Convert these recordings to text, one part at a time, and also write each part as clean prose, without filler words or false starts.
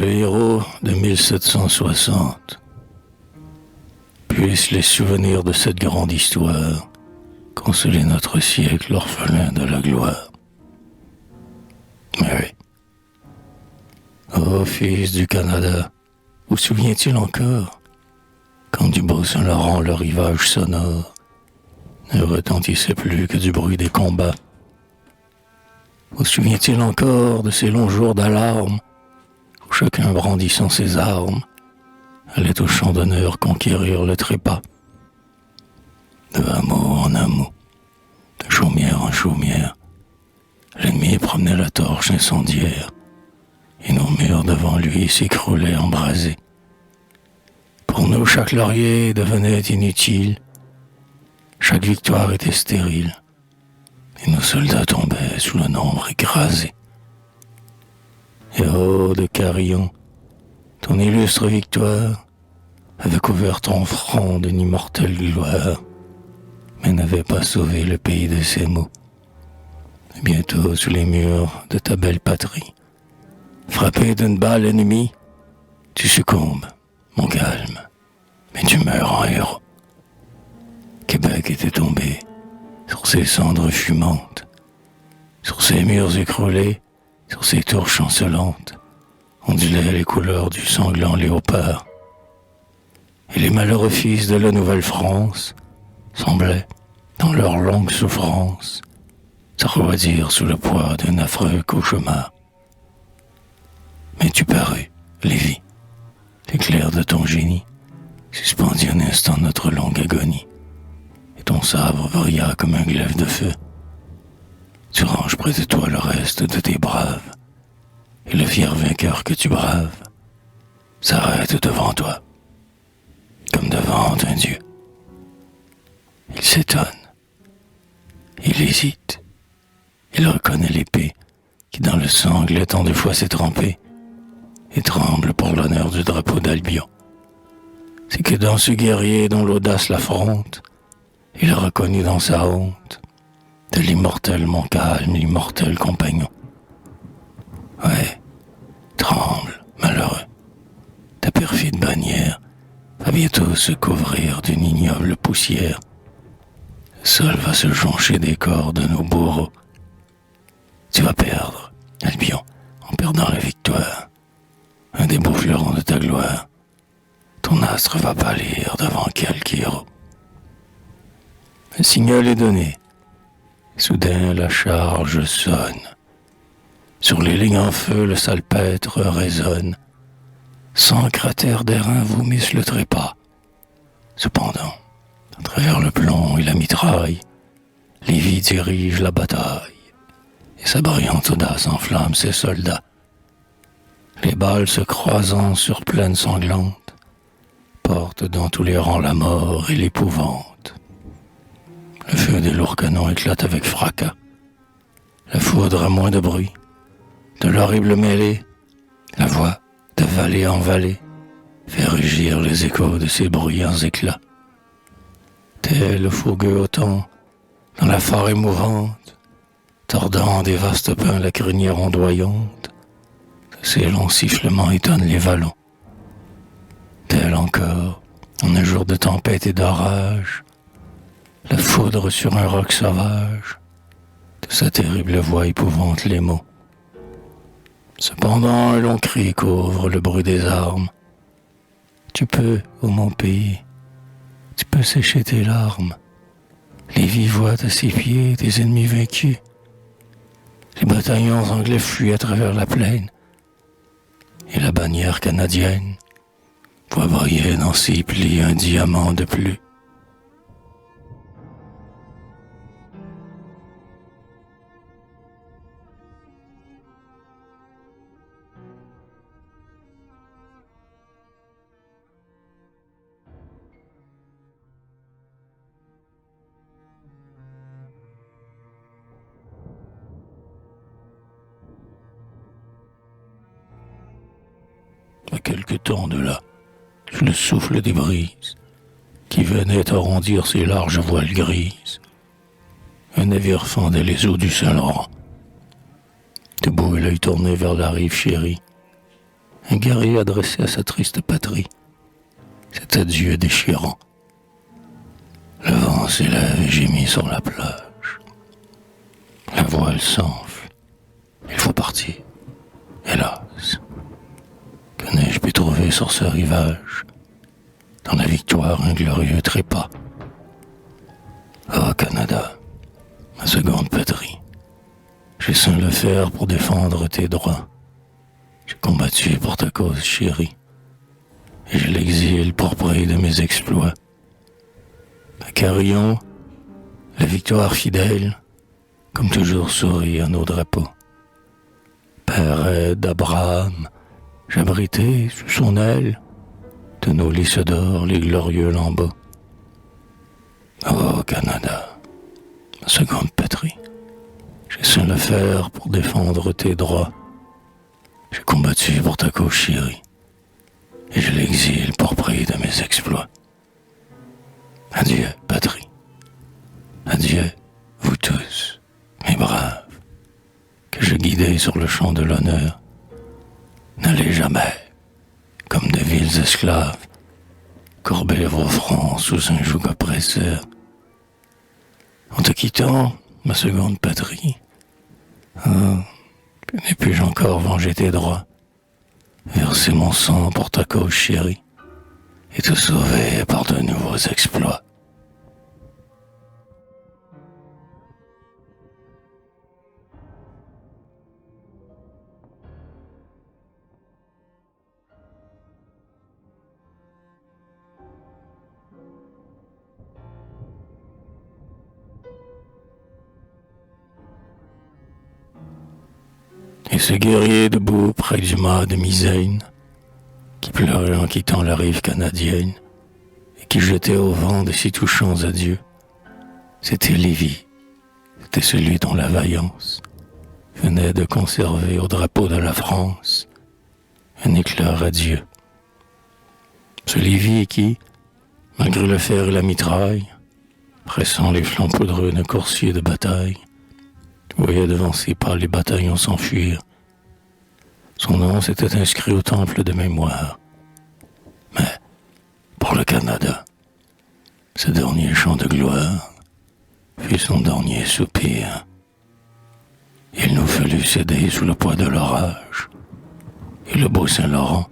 Le héros de 1760. Puissent les souvenirs de cette grande histoire consoler notre siècle orphelin de la gloire. Mais oui. Ô fils du Canada, vous souvient-il encore quand du beau Saint-Laurent le rivage sonore ne retentissait plus que du bruit des combats? Vous souvient-il encore de ces longs jours d'alarme où chacun brandissant ses armes allait au champ d'honneur conquérir le trépas? De hameau en hameau, de chaumière en chaumière, l'ennemi promenait la torche incendiaire et nos murs devant lui s'écroulaient embrasés. Pour nous, chaque laurier devenait inutile, chaque victoire était stérile, et nos soldats tombaient sous le nombre écrasé. Et ô de Carillon, ton illustre victoire avait couvert ton front d'une immortelle gloire, mais n'avait pas sauvé le pays de ses maux. Et bientôt, sous les murs de ta belle patrie, frappé d'une balle ennemie, tu succombes, mon calme, mais tu meurs en héros. Québec était tombé sur ses cendres fumantes, sur ses murs écroulés, sur ses tours chancelantes, ondulaient les couleurs du sanglant léopard. Et les malheureux fils de la Nouvelle-France semblaient, dans leur longue souffrance, se refroidir sous le poids d'un affreux cauchemar. Mais tu parus, Lévis, l'éclair de ton génie suspendit un instant notre longue agonie, et ton sabre brilla comme un glaive de feu. Tu ranges près de toi le reste de tes braves, et le fier vainqueur que tu braves s'arrête devant toi, comme devant un dieu. Il s'étonne, il hésite, il reconnaît l'épée qui dans le sangle tant de fois s'est trempée, et tremble pour l'honneur du drapeau d'Albion. C'est que dans ce guerrier dont l'audace l'affronte, il a reconnu dans sa honte de l'immortel Montcalm, l'immortel compagnon. Ouais, tremble, malheureux, ta perfide bannière va bientôt se couvrir d'une ignoble poussière. Le sol va se joncher des corps de nos bourreaux. Tu vas perdre, Albion, en perdant la victoire, un des beaux fleurons de ta gloire. Ton astre va pâlir devant quelque héros. Le signal est donné. Soudain la charge sonne. Sur les lignes en feu, le salpêtre résonne. 100 cratères d'airain vomissent le trépas. Cependant, à travers le plomb et la mitraille, Lévis dirige la bataille, et sa brillante audace enflamme ses soldats. Les balles se croisant sur plaines sanglantes, portent dans tous les rangs la mort et l'épouvante. Le feu des lourds canons éclate avec fracas. La foudre a moins de bruit. De l'horrible mêlée, la voix, de vallée en vallée, fait rugir les échos de ces bruyants éclats. Tel le fougueux automne, dans la forêt mourante, tordant des vastes pins la crinière ondoyante, ces longs sifflements étonnent les vallons. Tel encore, en un jour de tempête et d'orage, la foudre sur un roc sauvage, de sa terrible voix épouvante les mots. Cependant, un long cri couvre le bruit des armes. Tu peux, ô mon pays, tu peux sécher tes larmes. Lévis voit à ses pieds tes ennemis vaincus. Les bataillons anglais fuient à travers la plaine, et la bannière canadienne voit briller dans ses plis un diamant de plus. À quelque temps de là, sous le souffle des brises, qui venaient arrondir ses larges voiles grises, un navire fendait les eaux du Saint-Laurent. Debout et l'œil tourné vers la rive chérie, un guerrier adressait à sa triste patrie cet adieu déchirant. Le vent s'élève et gémit sur la plage. La voile s'enfle. Il faut partir. Hélas, que n'ai-je pu trouver sur ce rivage, dans la victoire un glorieux trépas. Oh Canada, ma seconde patrie, j'ai su le faire pour défendre tes droits. J'ai combattu pour ta cause chérie, et j'ai l'exil pour prix de mes exploits. À Carillon, la victoire fidèle, comme toujours sourit à nos drapeaux. Père d'Abraham, j'abritais sous son aile de nos lys d'or les glorieux lambeaux. Oh Canada, ma seconde patrie, j'ai su le faire pour défendre tes droits. J'ai combattu pour ta cause chérie, et je l'exile pour prix de mes exploits. Adieu, patrie. Adieu, vous tous, mes braves, que je guidais sur le champ de l'honneur. N'allez jamais, comme de vils esclaves, courber vos fronts sous un joug oppresseur. En te quittant, ma seconde patrie, n'ai puis-je encore venger tes droits, verser mon sang pour ta cause chérie, et te sauver par de nouveaux exploits. Et ce guerrier debout près du mât de Misaine, qui pleurait en quittant la rive canadienne, et qui jetait au vent de si touchants adieux, c'était Lévis, c'était celui dont la vaillance venait de conserver au drapeau de la France un éclat radieux. Ce Lévis qui, malgré le fer et la mitraille, pressant les flancs poudreux d'un coursier de bataille, voyait devant ses pas les bataillons s'enfuir. Son nom s'était inscrit au temple de mémoire. Mais, pour le Canada, ce dernier chant de gloire fut son dernier soupir. Il nous fallut céder sous le poids de l'orage, et le beau Saint-Laurent,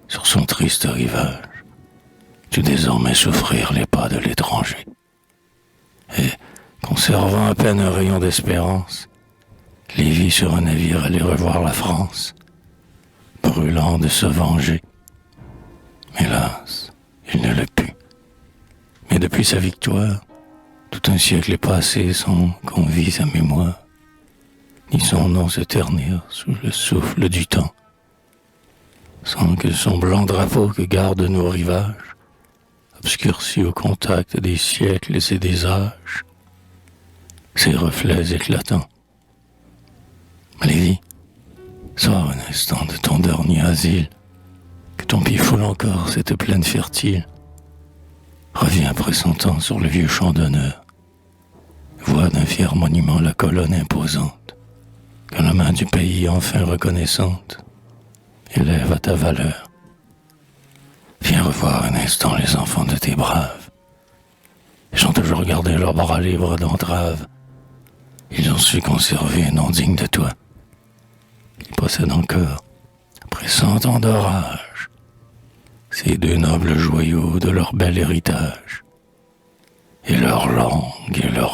sur son triste rivage, dut désormais souffrir les pas de l'étranger. Et, conservant à peine un rayon d'espérance, Lévis sur un navire allait revoir la France, brûlant de se venger. Hélas, il ne le put. Mais depuis sa victoire, tout un siècle est passé sans qu'on vît sa mémoire, ni son nom se ternir sous le souffle du temps, sans que son blanc drapeau que gardent nos rivages, obscurci au contact des siècles et des âges, ses reflets éclatants. Lévis, sors un instant de ton dernier asile, que ton pied foule encore cette plaine fertile. Reviens après 100 ans sur le vieux champ d'honneur. Vois d'un fier monument la colonne imposante, que la main du pays enfin reconnaissante élève à ta valeur. Viens revoir un instant les enfants de tes braves. Ils ont toujours gardé leurs bras libres d'entrave. Ils ont su conserver un nom digne de toi. Ils possèdent encore, après 100 ans d'orage, ces deux nobles joyaux de leur bel héritage, et leur langue et leur